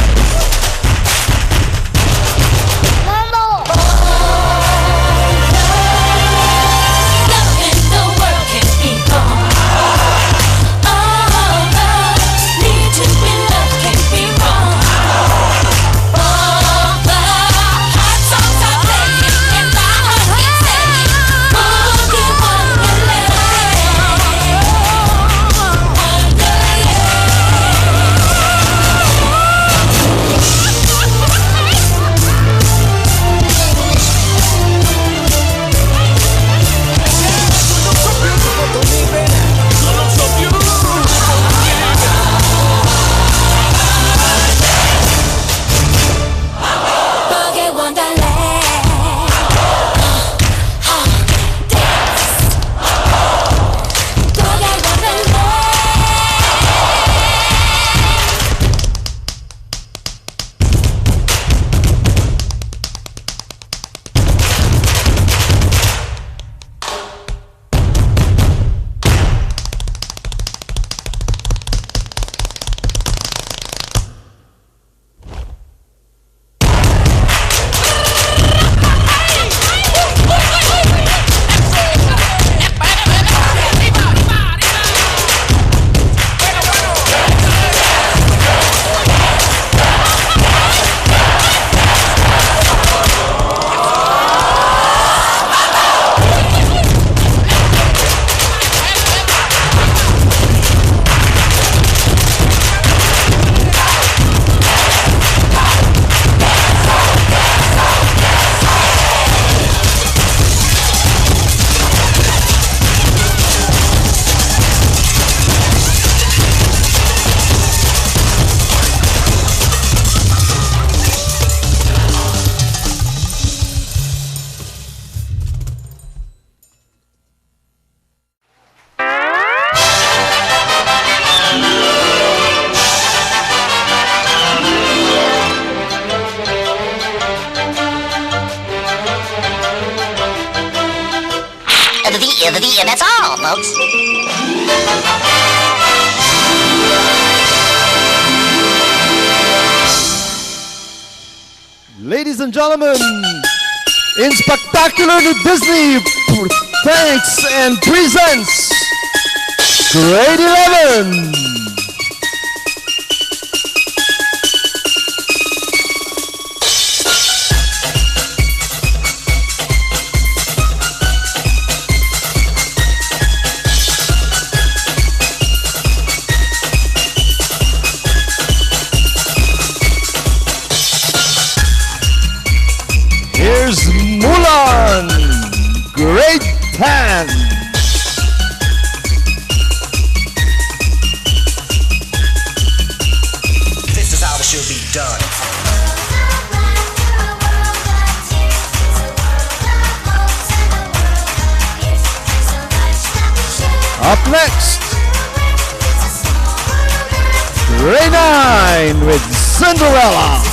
Speaker 18: movie, and that's all, folks.
Speaker 1: Ladies and gentlemen, INSPActacularly Disney thanks and presents Grade 11. Here's Mulan, Grade 10.
Speaker 19: This is how it should be done.
Speaker 1: Up next, Grade 9 with Cinderella.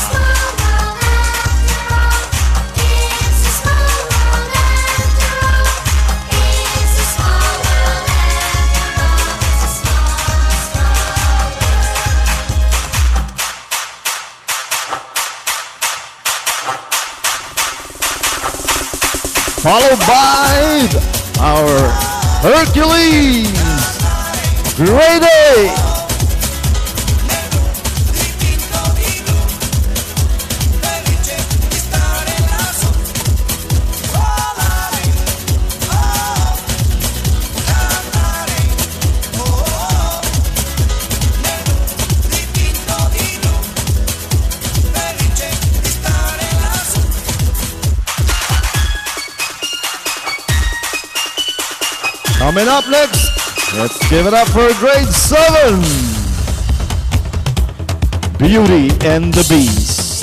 Speaker 1: Followed by our Hercules, Grade 8. Coming up next, let's give it up for Grade 7, Beauty and the Beast.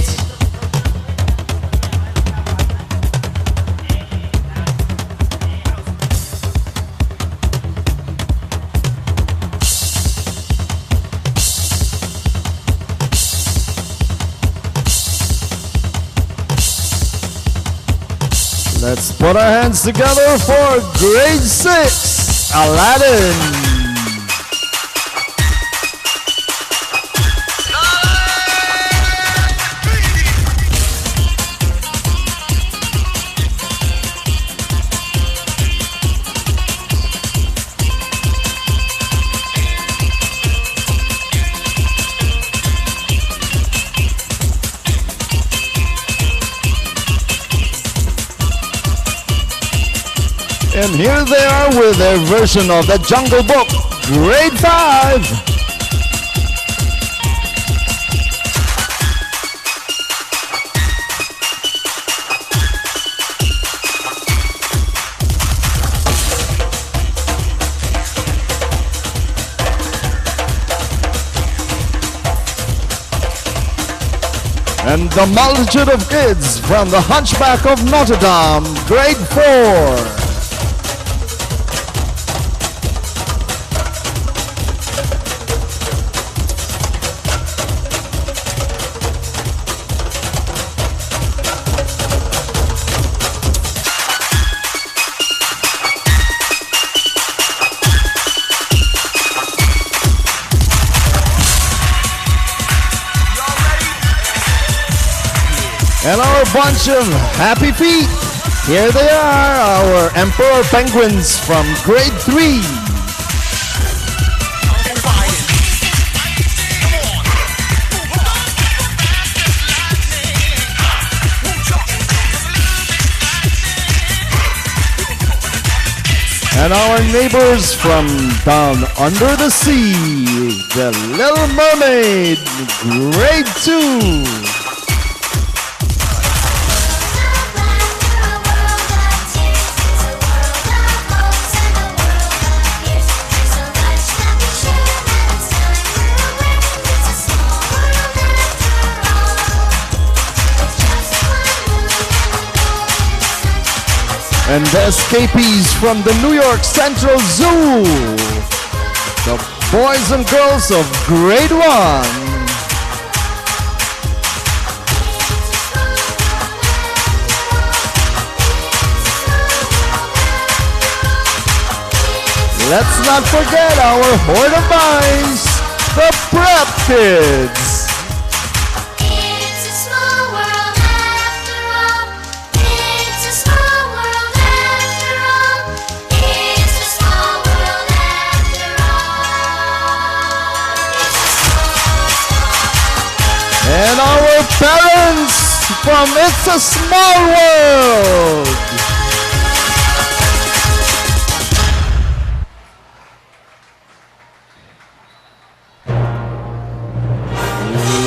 Speaker 1: Let's put our hands together for Grade 6, Aladdin. And here they are with their version of the Jungle Book, Grade 5. And the multitude of kids from the Hunchback of Notre, Grade 4. And our bunch of happy feet. Here they are, our Emperor Penguins from Grade 3. And our neighbors from down under the sea, the Little Mermaid, Grade 2. And the escapees from the New York Central Zoo, the boys and girls of Grade 1. let's not forget our horde of minds, the Prep Kids.
Speaker 3: It's a small world after all. It's a small world after all. It's a small world after all.
Speaker 1: And our parents from It's a Small World.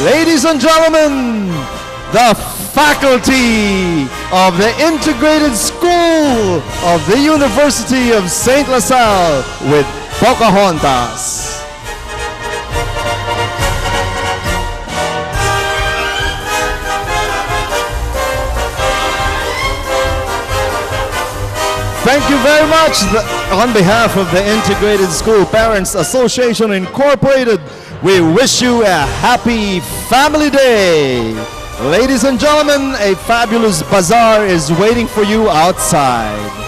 Speaker 1: Ladies and gentlemen, the faculty of the Integrated School of the University of St. LaSalle with Pocahontas. Thank you very much. On behalf of the Integrated School Parents Association Incorporated, we wish you a happy Family Day. Ladies and gentlemen, a fabulous bazaar is waiting for you outside.